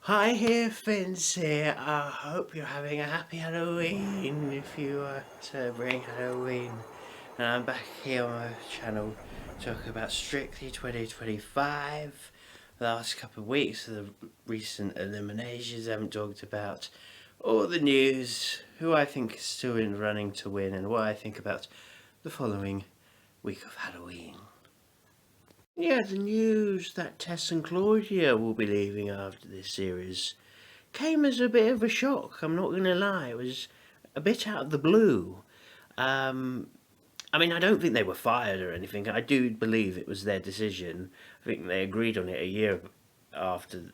Hi here, Finss here. I hope you're having a happy Halloween if you are celebrating Halloween. And I'm back here on my channel talking about Strictly 2025. The last couple of weeks of the recent eliminations, I haven't talked about all the news, who I think is still in running to win, and what I think about the following week of Halloween. Yeah, the news that Tess and Claudia will be leaving after this series came as a bit of a shock. I'm not going to lie, it was a bit out of the blue. Um, I don't think they were fired or anything. I do believe it was their decision. I think they agreed on it a year after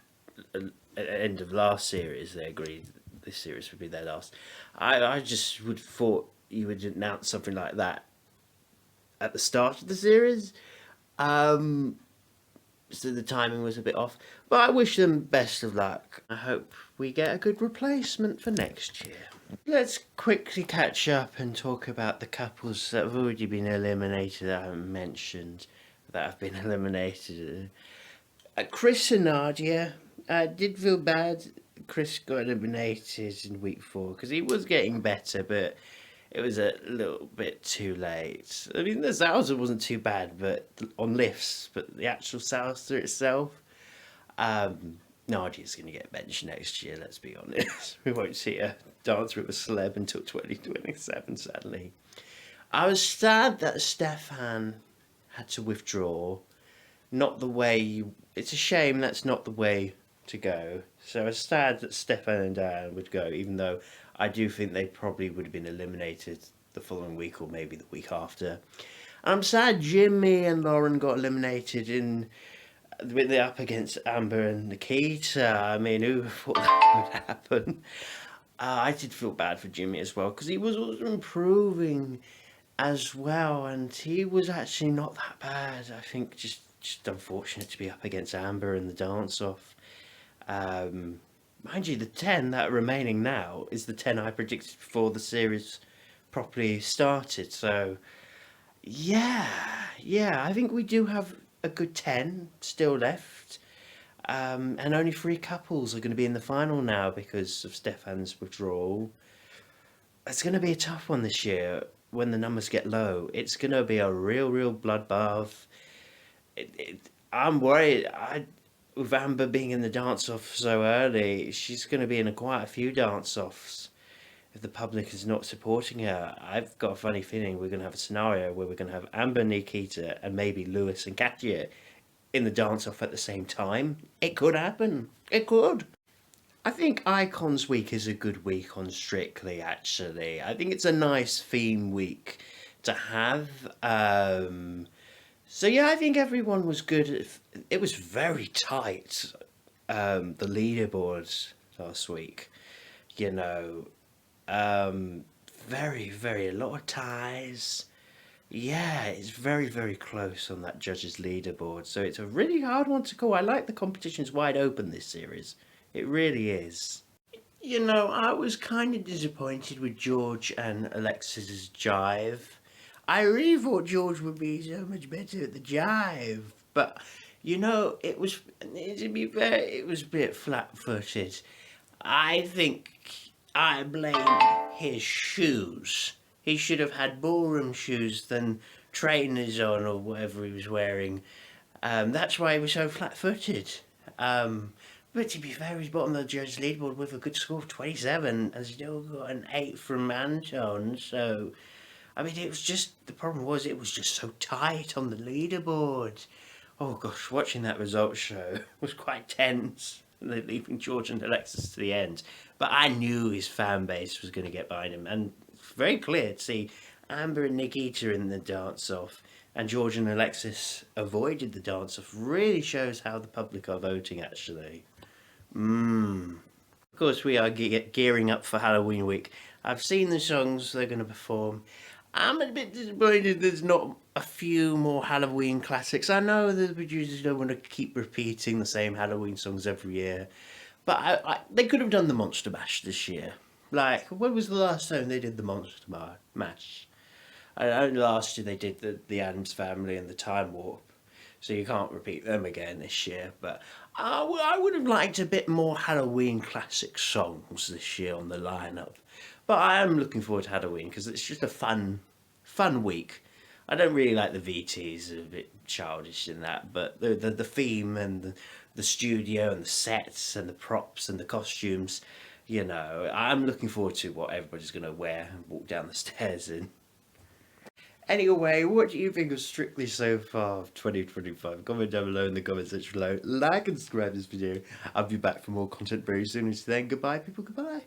the end of last series. They agreed this series would be their last. I just would thought you would announce something like that at the start of the series. Um, so the timing was a bit off. But I wish them best of luck. I hope we get a good replacement for next year. Let's quickly catch up and talk about the couples that have already been eliminated that I haven't mentioned that have been eliminated. Chris and Nadia. Did feel bad. Chris got eliminated in week 4 because he was getting better, but it was a little bit too late. I mean, the Zowser wasn't too bad, but on lifts, but the actual Zowser itself, Nadia's going to get benched next year. Let's be honest. We won't see a dance with a celeb until 2027. Sadly, I was sad that Stefan had to withdraw. Not the way you. It's a shame that's not the way to go. So I was sad that Stefan and Diane would go, even though I do think they probably would have been eliminated the following week or maybe the week after. I'm sad Jimmy and Lauren got eliminated in with the up against Amber and Nikita. I mean, who thought that would happen? I did feel bad for Jimmy as well because he was also improving as well, and he was actually not that bad. I think just unfortunate to be up against Amber in the dance off. Mind you, the 10 that are remaining now is the 10 I predicted before the series properly started. So, yeah, I think we do have a good 10 still left. And only 3 couples are going to be in the final now because of Stefan's withdrawal. It's going to be a tough one this year when the numbers get low. It's going to be a real bloodbath. I'm worried. With Amber being in the dance off so early, she's going to be in quite a few dance offs if the public is not supporting her. I've got a funny feeling we're going to have a scenario where we're going to have Amber, Nikita, and maybe Lewis and Katya in the dance off at the same time. It could happen. It could. I think Icons Week is a good week on Strictly, actually. I think it's a nice theme week to have. So yeah, I think everyone was good. It was very tight. The leaderboards last week, you know, very a lot of ties. Yeah, it's very close on that judges leaderboard. So it's a really hard one to call. I like the competition's wide open this series. It really is. You know, I was kind of disappointed with George and Alexis's jive. I really thought George would be so much better at the jive, but you know, to be fair, it was a bit flat-footed. I think I blame his shoes. He should have had ballroom shoes than trainers on or whatever he was wearing. That's why he was so flat-footed. But to be fair, he's bottom of the judge leaderboard with a good score of 27 and still got an 8 from Anton. So, I mean, the problem was it was just so tight on the leaderboard. Oh gosh, watching that results show was quite tense, leaving George and Alexis to the end. But I knew his fan base was going to get behind him, and it's very clear to see Amber and Nikita in the dance-off, and George and Alexis avoided the dance-off. Really shows how the public are voting, actually. Of course, we are gearing up for Halloween week. I've seen the songs they're going to perform. I'm a bit disappointed there's not a few more Halloween classics. I know the producers don't want to keep repeating the same Halloween songs every year, but they could have done the Monster Mash this year. Like, when was the last time they did the Monster Mash? I know last year they did the Addams Family and the Time Warp, so you can't repeat them again this year. But I would have liked a bit more Halloween classic songs this year on the lineup, but I am looking forward to Halloween because it's just a fun week. I don't really like the VTs; they're a bit childish in that, but the theme and the studio and the sets and the props and the costumes, I'm looking forward to what everybody's going to wear and walk down the stairs in. Anyway, what do you think of Strictly so far of 2025? Comment down below in the comment section below. Like and subscribe this video. I'll be back for more content very soon. Until then, goodbye, people. Goodbye.